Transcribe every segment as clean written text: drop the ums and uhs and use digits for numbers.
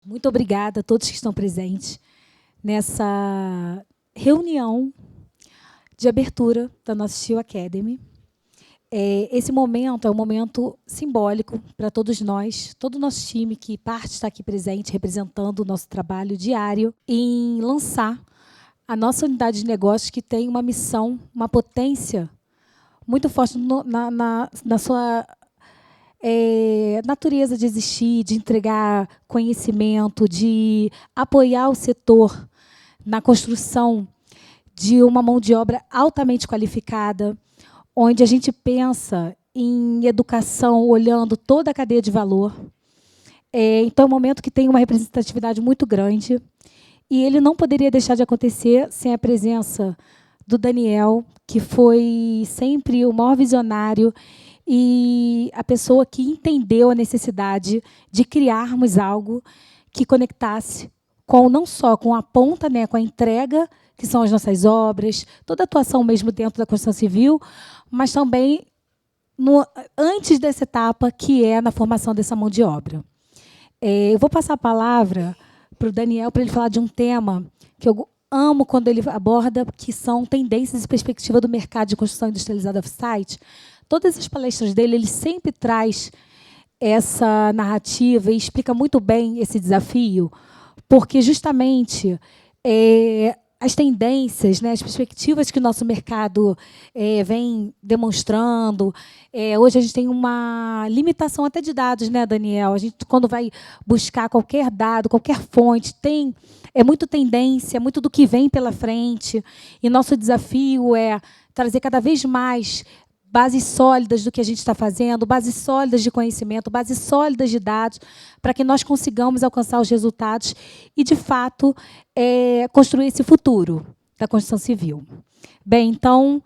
Muito obrigada a todos que estão presentes nessa reunião de abertura da nossa Steel Academy. Esse momento é um momento simbólico para todos nós, todo o nosso time que parte está aqui presente, representando o nosso trabalho diário em lançar a nossa unidade de negócios, que tem uma missão, uma potência muito forte na sua natureza de existir, de entregar conhecimento, de apoiar o setor na construção de uma mão de obra altamente qualificada, onde a gente pensa em educação olhando toda a cadeia de valor. Então, é um momento que tem uma representatividade muito grande, e ele não poderia deixar de acontecer sem a presença do Daniel, que foi sempre o maior visionário e a pessoa que entendeu a necessidade de criarmos algo que conectasse não só com a ponta, né, com a entrega, que são as nossas obras, toda a atuação mesmo dentro da construção civil, mas também antes dessa etapa, que é na formação dessa mão de obra. Eu vou passar a palavra para o Daniel, para ele falar de um tema que eu amo quando ele aborda, que são tendências e perspectiva do mercado de construção industrializada off-site. Todas as palestras dele, ele sempre traz essa narrativa e explica muito bem esse desafio, porque justamente as tendências, né, as perspectivas que o nosso mercado vem demonstrando. Hoje a gente tem uma limitação até de dados, né, Daniel? A gente, quando vai buscar qualquer dado, qualquer fonte, é muito tendência, muito do que vem pela frente. E nosso desafio é trazer cada vez mais bases sólidas do que a gente está fazendo, bases sólidas de conhecimento, bases sólidas de dados, para que nós consigamos alcançar os resultados e, de fato, construir esse futuro da construção civil. Bem, então,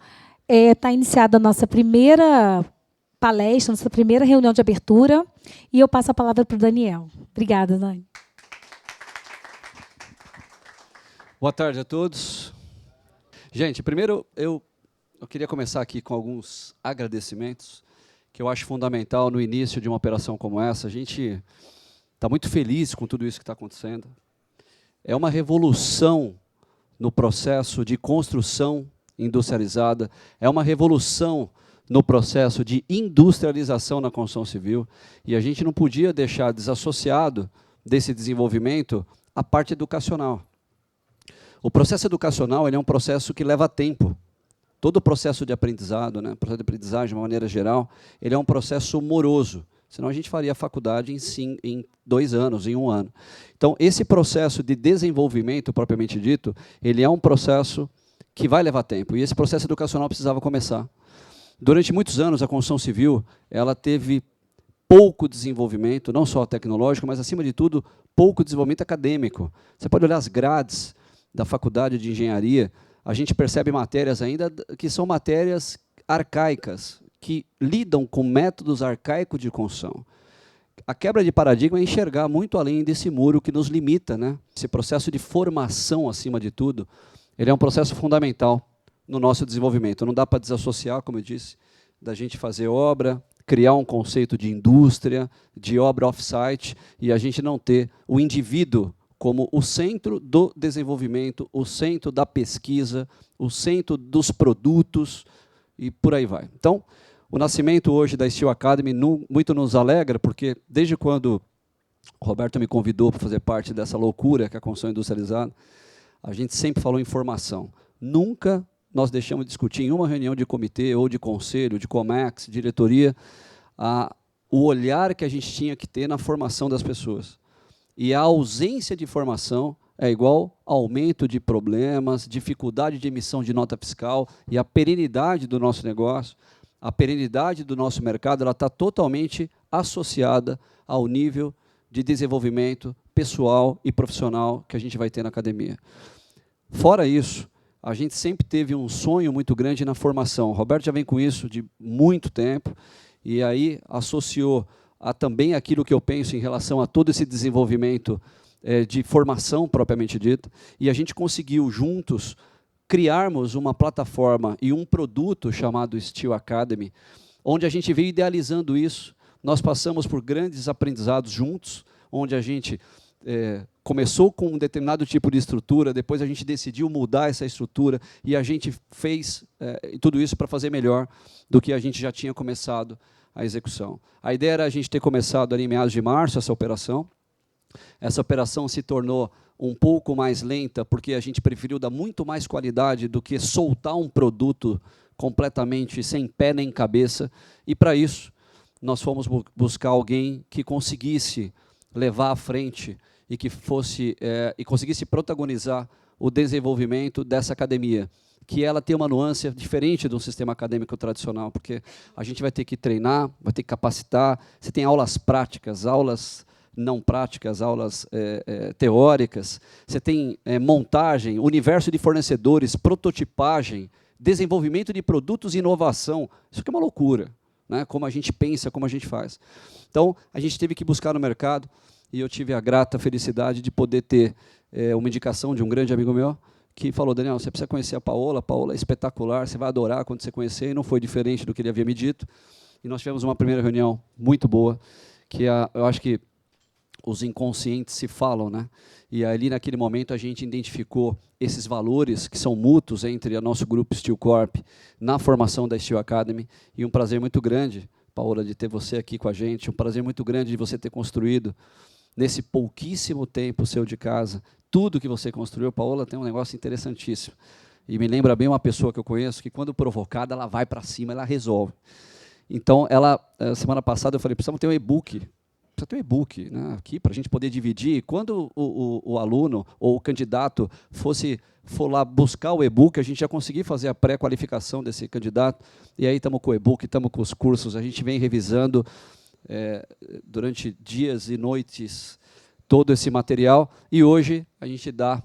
está iniciada a nossa primeira palestra, nossa primeira reunião de abertura, e eu passo a palavra para o Daniel. Obrigada, Dani. Boa tarde a todos. Gente, primeiro eu queria começar aqui com alguns agradecimentos, que eu acho fundamental no início de uma operação como essa. A gente está muito feliz com tudo isso que está acontecendo. É uma revolução no processo de construção industrializada, é uma revolução no processo de industrialização na construção civil, e a gente não podia deixar desassociado desse desenvolvimento a parte educacional. O processo educacional ele é um processo que leva tempo. Todo o processo de aprendizado, né, processo de aprendizagem de uma maneira geral, ele é um processo moroso. Senão a gente faria a faculdade em 2 anos, em 1 ano. Então, esse processo de desenvolvimento, propriamente dito, ele é um processo que vai levar tempo. E esse processo educacional precisava começar. Durante muitos anos, a construção civil ela teve pouco desenvolvimento, não só tecnológico, mas, acima de tudo, pouco desenvolvimento acadêmico. Você pode olhar as grades da faculdade de engenharia, a gente percebe matérias ainda que são matérias arcaicas, que lidam com métodos arcaicos de construção. A quebra de paradigma é enxergar muito além desse muro que nos limita, né? Esse processo de formação, acima de tudo, ele é um processo fundamental no nosso desenvolvimento. Não dá para desassociar, como eu disse, da gente fazer obra, criar um conceito de indústria, de obra off-site, e a gente não ter o indivíduo como o centro do desenvolvimento, o centro da pesquisa, o centro dos produtos, e por aí vai. Então, o nascimento hoje da Steel Academy muito nos alegra, porque desde quando o Roberto me convidou para fazer parte dessa loucura que é a construção industrializada, a gente sempre falou em formação. Nunca nós deixamos de discutir em uma reunião de comitê, ou de conselho, de Comex, diretoria, o olhar que a gente tinha que ter na formação das pessoas. E a ausência de formação é igual aumento de problemas, dificuldade de emissão de nota fiscal, e a perenidade do nosso negócio, a perenidade do nosso mercado, ela está totalmente associada ao nível de desenvolvimento pessoal e profissional que a gente vai ter na academia. Fora isso, a gente sempre teve um sonho muito grande na formação. O Roberto já vem com isso de muito tempo, e aí associou também aquilo que eu penso em relação a todo esse desenvolvimento de formação propriamente dita, e a gente conseguiu juntos criarmos uma plataforma e um produto chamado Steel Academy, onde a gente veio idealizando isso. Nós passamos por grandes aprendizados juntos, onde a gente começou com um determinado tipo de estrutura, depois a gente decidiu mudar essa estrutura e a gente fez tudo isso para fazer melhor do que a gente já tinha começado a execução. A ideia era a gente ter começado ali em meados de março essa operação. Essa operação se tornou um pouco mais lenta, porque a gente preferiu dar muito mais qualidade do que soltar um produto completamente sem pé nem cabeça, e para isso nós fomos buscar alguém que conseguisse levar à frente e que conseguisse protagonizar o desenvolvimento dessa academia, que ela tem uma nuance diferente do sistema acadêmico tradicional, porque a gente vai ter que treinar, vai ter que capacitar, você tem aulas práticas, aulas não práticas, aulas teóricas, você tem montagem, universo de fornecedores, prototipagem, desenvolvimento de produtos e inovação. Isso aqui é uma loucura, né? Como a gente pensa, como a gente faz. Então, a gente teve que buscar no mercado, e eu tive a grata felicidade de poder ter uma indicação de um grande amigo meu, que falou: Daniel, você precisa conhecer a Paola é espetacular, você vai adorar quando você conhecer, e não foi diferente do que ele havia me dito. E nós tivemos uma primeira reunião muito boa, que eu acho que os inconscientes se falam, né? E ali, naquele momento, a gente identificou esses valores que são mútuos entre o nosso grupo Steel Corp na formação da Steel Academy, e um prazer muito grande, Paola, de ter você aqui com a gente, um prazer muito grande de você ter construído, nesse pouquíssimo tempo seu de casa, tudo que você construiu. Paola tem um negócio interessantíssimo, e me lembra bem uma pessoa que eu conheço, que quando provocada, ela vai para cima, ela resolve. Então, semana passada, eu falei: precisamos ter um e-book, precisa ter um e-book, né, aqui, para a gente poder dividir. E quando o aluno ou o candidato for lá buscar o e-book, a gente já conseguir fazer a pré-qualificação desse candidato, e aí estamos com o e-book, estamos com os cursos, a gente vem revisando durante dias e noites todo esse material, e hoje a gente dá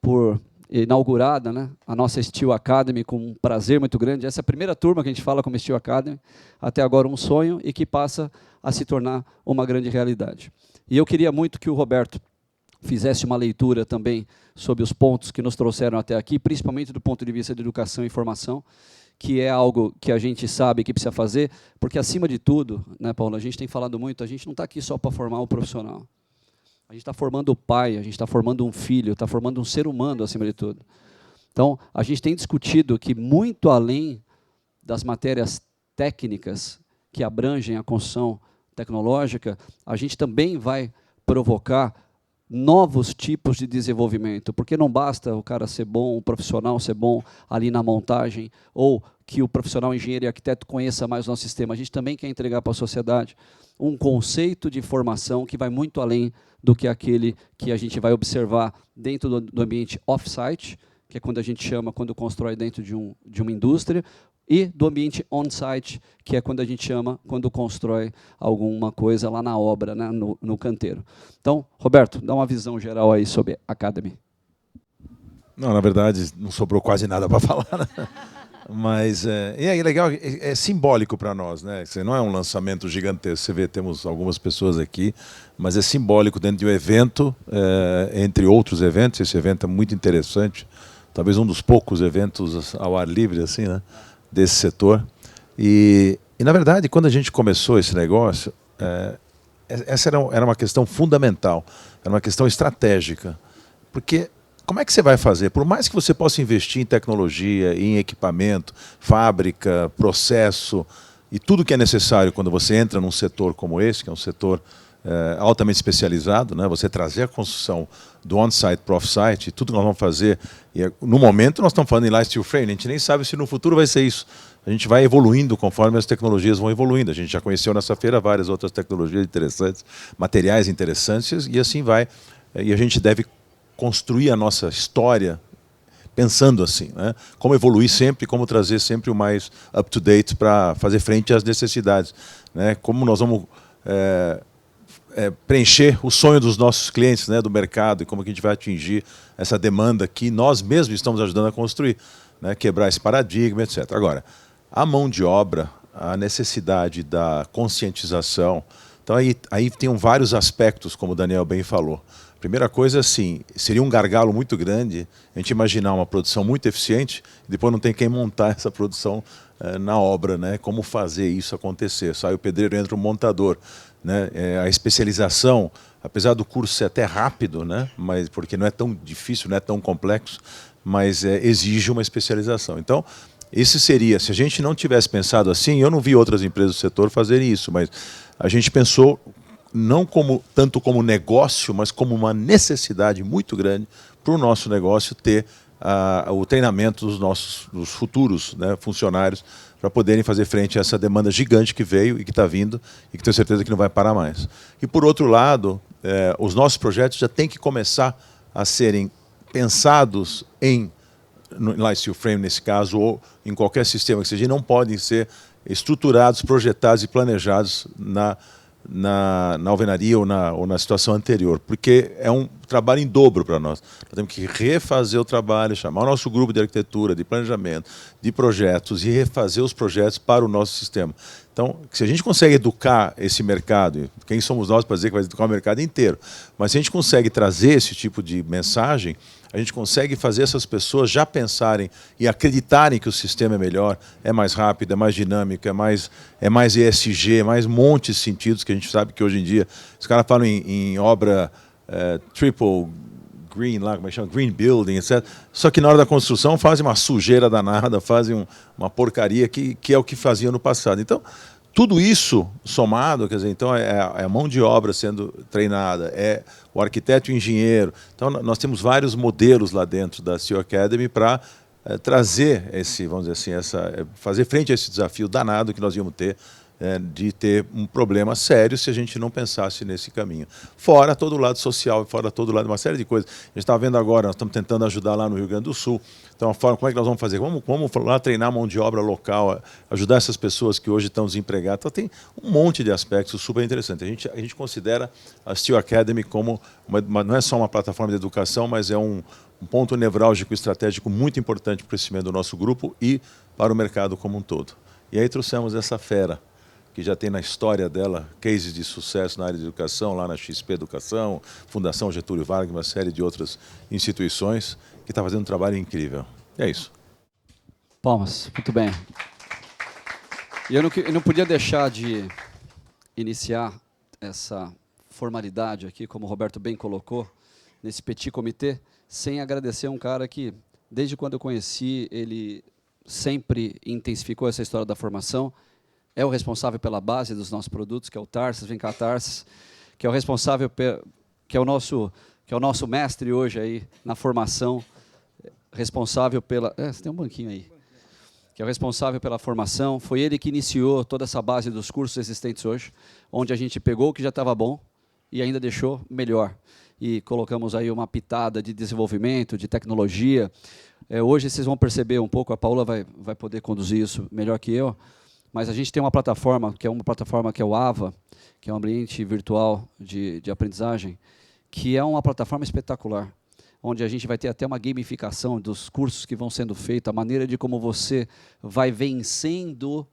por inaugurada, né, a nossa Steel Academy, com um prazer muito grande. Essa é a primeira turma que a gente fala como Steel Academy, até agora um sonho, e que passa a se tornar uma grande realidade. E eu queria muito que o Roberto fizesse uma leitura também sobre os pontos que nos trouxeram até aqui, principalmente do ponto de vista de educação e formação, que é algo que a gente sabe que precisa fazer, porque, acima de tudo, né, Paulo, a gente tem falado muito, a gente não está aqui só para formar o profissional. A gente está formando o pai, a gente está formando um filho, está formando um ser humano, acima de tudo. Então, a gente tem discutido que, muito além das matérias técnicas que abrangem a construção tecnológica, a gente também vai provocar novos tipos de desenvolvimento, porque não basta o cara ser bom, o profissional ser bom ali na montagem, ou que o profissional engenheiro e arquiteto conheça mais o nosso sistema. A gente também quer entregar para a sociedade um conceito de formação que vai muito além do que aquele que a gente vai observar dentro do ambiente off-site, que é quando constrói dentro de uma indústria, e do ambiente on-site, que é quando constrói alguma coisa lá na obra, né, no canteiro. Então, Roberto, dá uma visão geral aí sobre a Academy. Não, na verdade, não sobrou quase nada para falar, né? Mas é legal, é simbólico para nós, né? Não é um lançamento gigantesco. Você vê, temos algumas pessoas aqui, mas é simbólico dentro de um evento, entre outros eventos. Esse evento é muito interessante, talvez um dos poucos eventos ao ar livre, assim, né, desse setor. E na verdade, quando a gente começou esse negócio, essa era uma questão fundamental, era uma questão estratégica, porque como é que você vai fazer? Por mais que você possa investir em tecnologia, em equipamento, fábrica, processo e tudo que é necessário quando você entra num setor como esse, que é um setor altamente especializado, né? Você trazer a construção do on-site para o off-site, tudo que nós vamos fazer. E no momento nós estamos falando em light steel frame, a gente nem sabe se no futuro vai ser isso. A gente vai evoluindo conforme as tecnologias vão evoluindo. A gente já conheceu nessa feira várias outras tecnologias interessantes, materiais interessantes, e assim vai. E a gente deve construir a nossa história pensando assim, né? Como evoluir sempre, como trazer sempre o mais up-to-date para fazer frente às necessidades, né? Como nós vamos preencher o sonho dos nossos clientes, né, do mercado, e como que a gente vai atingir essa demanda que nós mesmos estamos ajudando a construir, né? Quebrar esse paradigma, etc. Agora, a mão de obra, a necessidade da conscientização, então aí tem vários aspectos, como o Daniel bem falou. Primeira coisa, assim, seria um gargalo muito grande a gente imaginar uma produção muito eficiente e depois não tem quem montar essa produção na obra, né? Como fazer isso acontecer. Sai o pedreiro, entra o montador, né? A especialização, apesar do curso ser até rápido, né? Mas porque não é tão difícil, não é tão complexo, mas exige uma especialização. Então, esse seria, se a gente não tivesse pensado assim, eu não vi outras empresas do setor fazerem isso, mas a gente pensou não tanto como negócio, mas como uma necessidade muito grande para o nosso negócio ter o treinamento dos futuros, né, funcionários para poderem fazer frente a essa demanda gigante que veio e que está vindo e que tenho certeza que não vai parar mais. E, por outro lado, os nossos projetos já têm que começar a serem pensados no steel frame, nesse caso, ou em qualquer sistema que seja, e não podem ser estruturados, projetados e planejados na alvenaria ou na situação anterior, porque é um trabalho em dobro para nós. Nós temos que refazer o trabalho, chamar o nosso grupo de arquitetura, de planejamento, de projetos e refazer os projetos para o nosso sistema. Então, se a gente consegue educar esse mercado, quem somos nós para dizer que vai educar o mercado inteiro, mas se a gente consegue trazer esse tipo de mensagem, a gente consegue fazer essas pessoas já pensarem e acreditarem que o sistema é melhor, é mais rápido, é mais dinâmico, é mais ESG, é mais um monte de sentidos que a gente sabe que hoje em dia, os caras falam em obra triple green, lá, como é que chama? Green building, etc. Só que na hora da construção fazem uma sujeira danada, fazem uma porcaria que é o que faziam no passado. Então, tudo isso somado, quer dizer, então é a mão de obra sendo treinada, é o arquiteto e o engenheiro. Então, nós temos vários modelos lá dentro da Steel Academy para trazer vamos dizer assim, fazer frente a esse desafio danado que nós íamos ter, de ter um problema sério se a gente não pensasse nesse caminho. Fora todo o lado social, fora todo o lado, uma série de coisas. A gente está vendo agora, nós estamos tentando ajudar lá no Rio Grande do Sul. Então, como é que nós vamos fazer? Vamos lá treinar mão de obra local, ajudar essas pessoas que hoje estão desempregadas. Então, tem um monte de aspectos super interessantes. A gente considera a Steel Academy como, não é só uma plataforma de educação, mas é um ponto nevrálgico estratégico muito importante para o crescimento do nosso grupo e para o mercado como um todo. E aí trouxemos essa fera, que já tem na história dela cases de sucesso na área de educação, lá na XP Educação, Fundação Getúlio Vargas, uma série de outras instituições, que está fazendo um trabalho incrível. E é isso. Palmas, muito bem. E eu não podia deixar de iniciar essa formalidade aqui, como o Roberto bem colocou, nesse petit comitê, sem agradecer um cara que, desde quando eu conheci, ele sempre intensificou essa história da formação. É o responsável pela base dos nossos produtos, que é o Tarsus, vem cá, Tarsus, que é o responsável, que é o nosso mestre hoje aí na formação, responsável pela... você tem um banquinho aí. Que é o responsável pela formação, foi ele que iniciou toda essa base dos cursos existentes hoje, onde a gente pegou o que já estava bom e ainda deixou melhor. E colocamos aí uma pitada de desenvolvimento, de tecnologia. Hoje vocês vão perceber um pouco, a Paula vai poder conduzir isso melhor que eu, mas a gente tem uma plataforma que é o AVA, que é um ambiente virtual de aprendizagem, que é uma plataforma espetacular, onde a gente vai ter até uma gamificação dos cursos que vão sendo feitos, a maneira de como você vai vencendo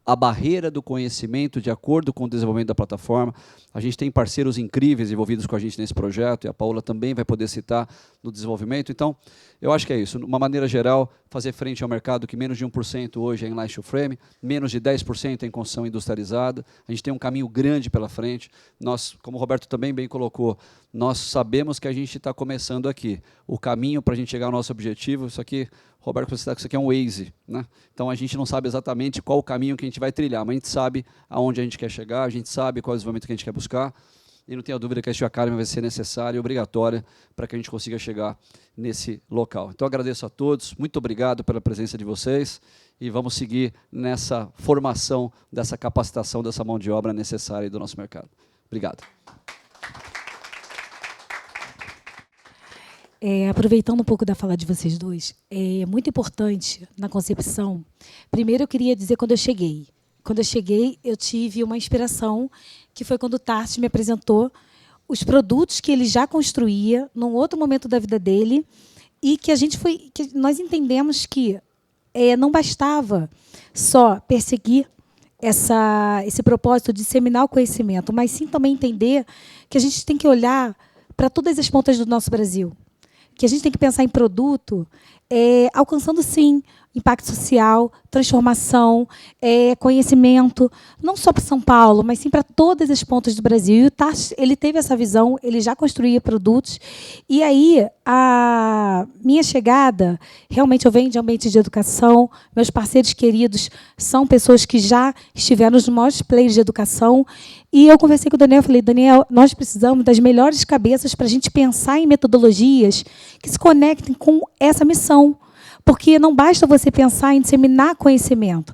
a barreira do conhecimento de acordo com o desenvolvimento da plataforma. A gente tem parceiros incríveis envolvidos com a gente nesse projeto, e a Paula também vai poder citar no desenvolvimento. Então, eu acho que é isso. De uma maneira geral, fazer frente ao mercado que menos de 1% hoje é em steel frame, menos de 10% é em construção industrializada. A gente tem um caminho grande pela frente. Nós, como o Roberto também bem colocou, nós sabemos que a gente está começando aqui. O caminho para a gente chegar ao nosso objetivo, isso aqui, Roberto, você está que isso aqui é um Waze, né? Então a gente não sabe exatamente qual o caminho que a gente vai trilhar, mas a gente sabe aonde a gente quer chegar, a gente sabe qual é o desenvolvimento que a gente quer buscar, e não tenha dúvida que a Steel Academy vai ser necessária e obrigatória para que a gente consiga chegar nesse local. Então agradeço a todos, muito obrigado pela presença de vocês, e vamos seguir nessa formação, dessa capacitação, dessa mão de obra necessária do nosso mercado. Obrigado. Aproveitando um pouco da fala de vocês dois, é muito importante na concepção. Primeiro, eu queria dizer quando eu cheguei. Quando eu cheguei, eu tive uma inspiração, que foi quando o Tarsus me apresentou os produtos que ele já construía num outro momento da vida dele, e que nós entendemos que não bastava só perseguir esse propósito de disseminar o conhecimento, mas sim também entender que a gente tem que olhar para todas as pontas do nosso Brasil, que a gente tem que pensar em produto alcançando, sim, impacto social, transformação, conhecimento, não só para São Paulo, mas sim para todas as pontas do Brasil. E o Tati, ele teve essa visão, ele já construía produtos. E aí, a minha chegada, realmente eu venho de ambiente de educação, meus parceiros queridos são pessoas que já estiveram nos maiores players de educação. E eu conversei com o Daniel, falei, Daniel, nós precisamos das melhores cabeças para a gente pensar em metodologias que se conectem com essa missão. Porque não basta você pensar em disseminar conhecimento.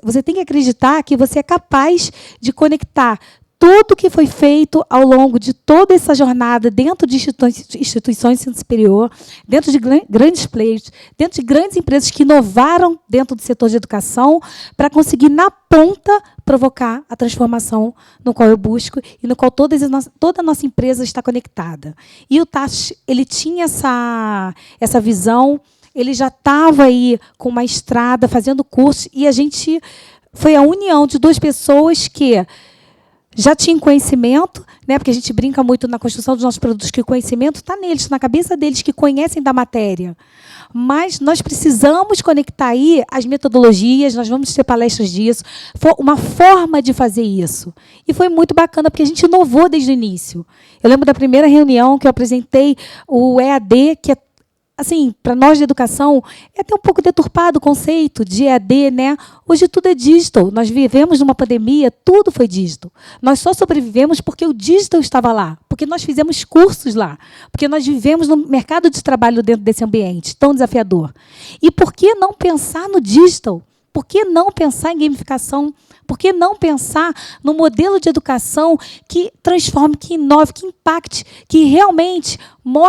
Você tem que acreditar que você é capaz de conectar tudo que foi feito ao longo de toda essa jornada dentro de instituições de ensino superior, dentro de grandes players, dentro de grandes empresas que inovaram dentro do setor de educação, para conseguir, na ponta, provocar a transformação no qual eu busco e no qual toda a nossa empresa está conectada. E o Tati, ele tinha essa visão. Ele já estava aí com uma estrada, fazendo curso, e a gente foi a união de duas pessoas que já tinham conhecimento, né, porque a gente brinca muito na construção dos nossos produtos, que o conhecimento está neles, na cabeça deles, que conhecem da matéria. Mas nós precisamos conectar aí as metodologias, nós vamos ter palestras disso, uma forma de fazer isso. E foi muito bacana, porque a gente inovou desde o início. Eu lembro da primeira reunião que eu apresentei o EAD, que é, assim, para nós de educação, é até um pouco deturpado o conceito de EAD, né? Hoje tudo é digital. Nós vivemos numa pandemia, tudo foi digital. Nós só sobrevivemos porque o digital estava lá, porque nós fizemos cursos lá, porque nós vivemos no mercado de trabalho dentro desse ambiente tão desafiador. E por que não pensar no digital? Por que não pensar em gamificação? Por que não pensar no modelo de educação que transforme, que inove, que impacte, que realmente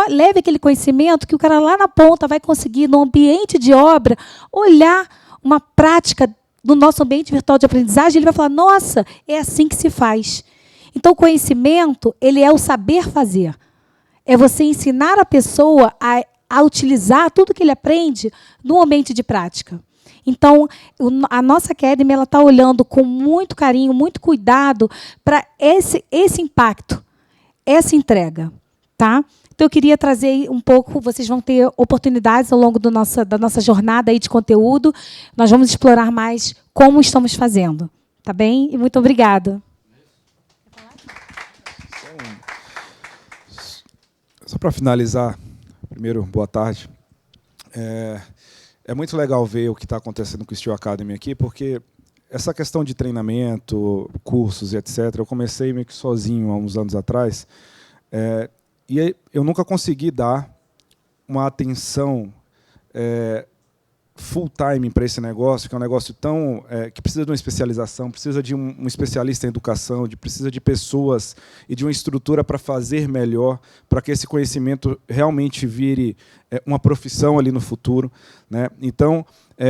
leve aquele conhecimento que o cara lá na ponta vai conseguir, no ambiente de obra, olhar uma prática do nosso ambiente virtual de aprendizagem, ele vai falar, nossa, é assim que se faz. Então, o conhecimento, ele é o saber fazer. É você ensinar a pessoa a utilizar tudo que ele aprende no ambiente de prática. Então, a nossa Academy está olhando com muito carinho, muito cuidado para esse impacto, essa entrega. Tá? Então, eu queria trazer um pouco, vocês vão ter oportunidades ao longo da nossa jornada aí de conteúdo. Nós vamos explorar mais como estamos fazendo. Tá bem? E muito obrigada. Só para finalizar, primeiro, boa tarde. É muito legal ver o que está acontecendo com o Steel Academy aqui, porque essa questão de treinamento, cursos e etc., eu comecei meio que sozinho há uns anos atrás, e eu nunca consegui dar uma atenção full time para esse negócio, que é um negócio tão que precisa de uma especialização, precisa de um especialista em educação, precisa de pessoas e de uma estrutura para fazer melhor, para que esse conhecimento realmente vire uma profissão ali no futuro, né? Então,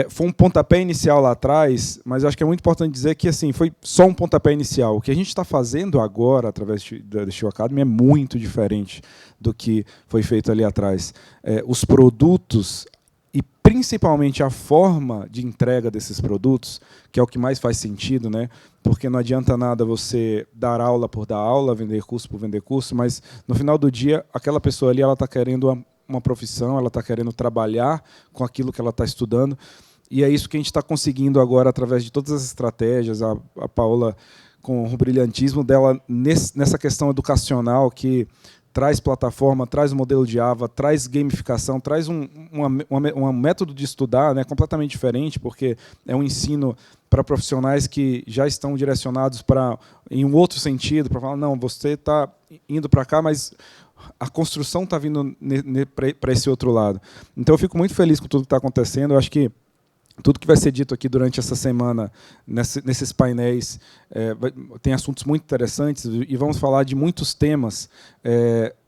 foi um pontapé inicial lá atrás, mas eu acho que é muito importante dizer que assim foi só um pontapé inicial. O que a gente está fazendo agora, através da Steel Academy, é muito diferente do que foi feito ali atrás. Os produtos e, principalmente, a forma de entrega desses produtos, que é o que mais faz sentido, né? Porque não adianta nada você dar aula por dar aula, vender curso por vender curso, mas, no final do dia, aquela pessoa ali está querendo uma profissão, ela está querendo trabalhar com aquilo que ela está estudando, e é isso que a gente está conseguindo agora, através de todas as estratégias, a Paola, com o brilhantismo dela nessa questão educacional, que traz plataforma, traz um modelo de AVA, traz gamificação, traz um método de estudar, né, completamente diferente, porque é um ensino para profissionais que já estão direcionados em um outro sentido, para falar, não, você está indo para cá, mas a construção está vindo para esse outro lado. Então, eu fico muito feliz com tudo que está acontecendo. Eu acho que tudo que vai ser dito aqui durante essa semana, nesses painéis, tem assuntos muito interessantes, e vamos falar de muitos temas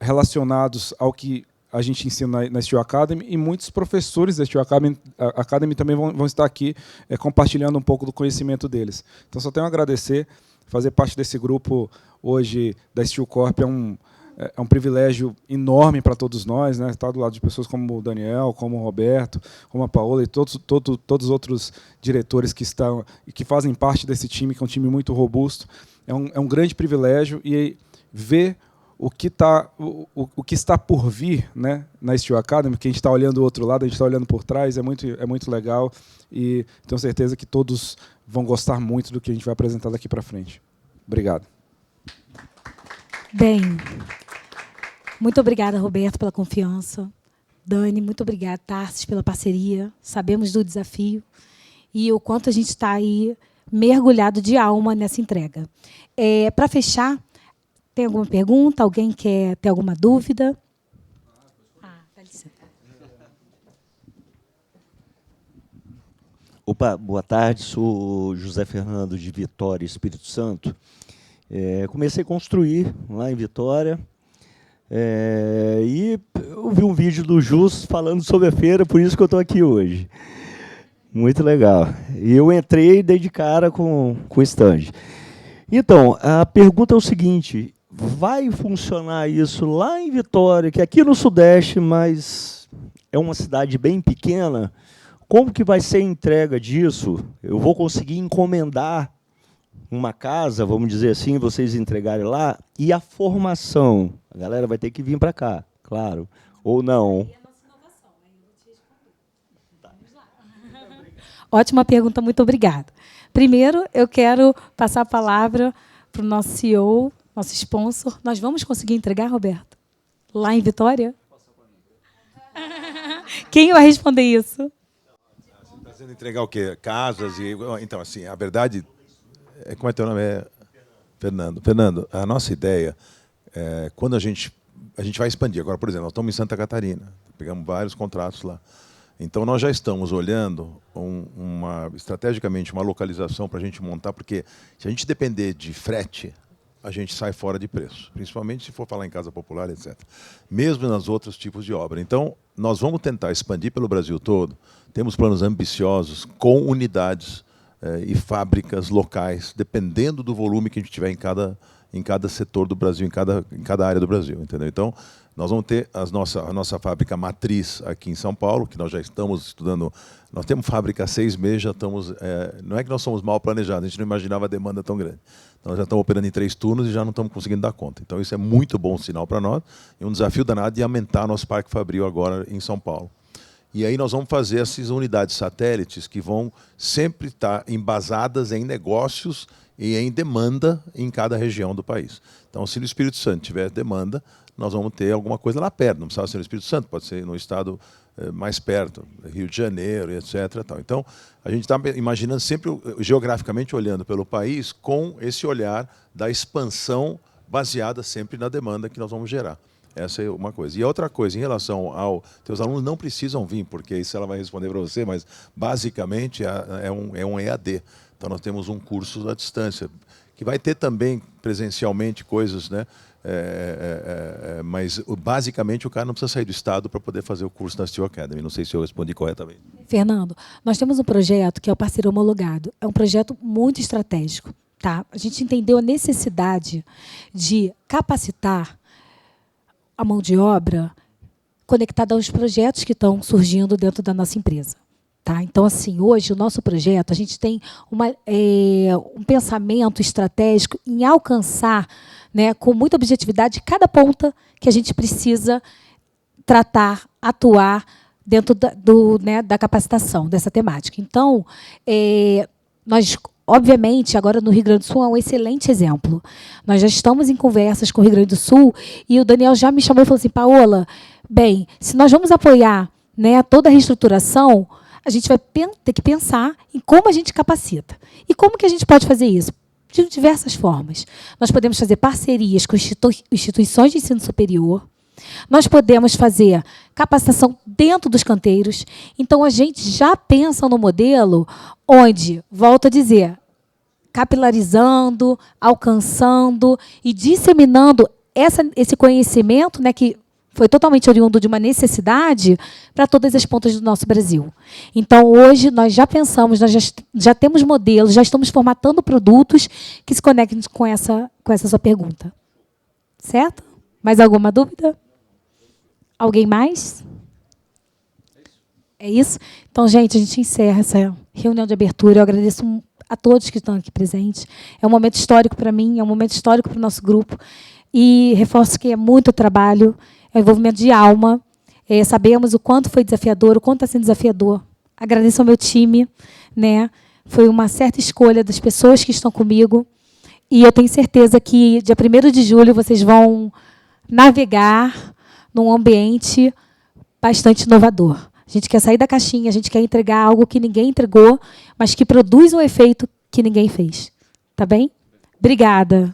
relacionados ao que a gente ensina na Steel Academy, e muitos professores da Steel Academy também vão estar aqui compartilhando um pouco do conhecimento deles. Então, só tenho a agradecer. Fazer parte desse grupo hoje da Steel Corp é um privilégio enorme para todos nós, né? Estar do lado de pessoas como o Daniel, como o Roberto, como a Paola e todos os outros diretores que estão e que fazem parte desse time, que é um time muito robusto. É um grande privilégio, e ver o que está por vir, né, na Steel Academy, que a gente está olhando do outro lado, a gente está olhando por trás, é muito legal, e tenho certeza que todos vão gostar muito do que a gente vai apresentar daqui para frente. Obrigado. Bem, muito obrigada, Roberto, pela confiança. Dani, muito obrigada, Tarsis, pela parceria. Sabemos do desafio e o quanto a gente está aí mergulhado de alma nessa entrega. Para fechar, tem alguma pergunta? Alguém quer ter alguma dúvida? Dá licença. Opa, boa tarde, sou José Fernando de Vitória, Espírito Santo. Comecei a construir lá em Vitória e eu vi um vídeo do Jus falando sobre a feira, por isso que eu estou aqui hoje. Muito legal. E eu entrei e dei de cara com o stand. Então, a pergunta é o seguinte, vai funcionar isso lá em Vitória, que é aqui no Sudeste, mas é uma cidade bem pequena, como que vai ser a entrega disso? Eu vou conseguir encomendar uma casa, vamos dizer assim, vocês entregarem lá, e a formação? A galera vai ter que vir para cá, claro, ou não? Ótima pergunta, muito obrigada. Primeiro, eu quero passar a palavra para o nosso CEO, nosso sponsor. Nós vamos conseguir entregar, Roberto? Lá em Vitória? Quem vai responder isso? Está sendo entregar o quê? Casas e... Então, assim, a verdade... Como é teu nome? Fernando. Fernando, a nossa ideia é quando a gente vai expandir. Agora, por exemplo, nós estamos em Santa Catarina. Pegamos vários contratos lá. Então, nós já estamos olhando estrategicamente uma localização para a gente montar, porque se a gente depender de frete, a gente sai fora de preço, principalmente se for falar em casa popular, etc. Mesmo nos outros tipos de obra. Então, nós vamos tentar expandir pelo Brasil todo, temos planos ambiciosos com unidades e fábricas locais, dependendo do volume que a gente tiver em cada setor do Brasil, em cada área do Brasil, entendeu? Então, nós vamos ter a nossa fábrica matriz aqui em São Paulo, que nós já estamos estudando. Nós temos fábrica há 6 meses, já estamos... não é que nós somos mal planejados, a gente não imaginava a demanda tão grande. Então, nós já estamos operando em 3 turnos e já não estamos conseguindo dar conta. Então, isso é muito bom sinal para nós e um desafio danado de aumentar nosso parque fabril agora em São Paulo. E aí nós vamos fazer essas unidades satélites que vão sempre estar embasadas em negócios e em demanda em cada região do país. Então, se no Espírito Santo tiver demanda, nós vamos ter alguma coisa lá perto. Não precisa ser no Espírito Santo, pode ser no estado mais perto, Rio de Janeiro, etc. Então, a gente está imaginando sempre, geograficamente olhando pelo país, com esse olhar da expansão baseada sempre na demanda que nós vamos gerar. Essa é uma coisa. E a outra coisa, em relação ao... Teus alunos não precisam vir, porque isso ela vai responder para você, mas basicamente é um EAD. Então nós temos um curso à distância, que vai ter também presencialmente coisas, né? Mas basicamente o cara não precisa sair do estado para poder fazer o curso da Steel Academy. Não sei se eu respondi corretamente. Fernando, nós temos um projeto que é o Parceiro Homologado. É um projeto muito estratégico. Tá? A gente entendeu a necessidade de capacitar a mão de obra conectada aos projetos que estão surgindo dentro da nossa empresa. Tá? Então, assim, hoje, o nosso projeto, a gente tem um pensamento estratégico em alcançar, né, com muita objetividade, cada ponta que a gente precisa tratar, atuar dentro da capacitação dessa temática. Então, nós... Obviamente, agora no Rio Grande do Sul é um excelente exemplo. Nós já estamos em conversas com o Rio Grande do Sul e o Daniel já me chamou e falou assim, Paola, bem, se nós vamos apoiar, né, toda a reestruturação, a gente vai ter que pensar em como a gente capacita. E como que a gente pode fazer isso? De diversas formas. Nós podemos fazer parcerias com instituições de ensino superior, nós podemos fazer capacitação dentro dos canteiros. Então, a gente já pensa no modelo onde, volto a dizer, capilarizando, alcançando e disseminando esse conhecimento, né, que foi totalmente oriundo de uma necessidade para todas as pontas do nosso Brasil. Então, hoje, nós já pensamos, nós já temos modelos, já estamos formatando produtos que se conectem com essa sua pergunta. Certo? Mais alguma dúvida? Alguém mais? É isso? Então, gente, a gente encerra essa reunião de abertura. Eu agradeço a todos que estão aqui presentes. É um momento histórico para mim, é um momento histórico para o nosso grupo. e reforço que é muito trabalho, é um envolvimento de alma. Sabemos o quanto foi desafiador, o quanto está sendo desafiador. Agradeço ao meu time, né? Foi uma certa escolha das pessoas que estão comigo. E eu tenho certeza que, dia 1º de julho, vocês vão navegar num ambiente bastante inovador. A gente quer sair da caixinha, a gente quer entregar algo que ninguém entregou, mas que produz um efeito que ninguém fez. Tá bem? Obrigada.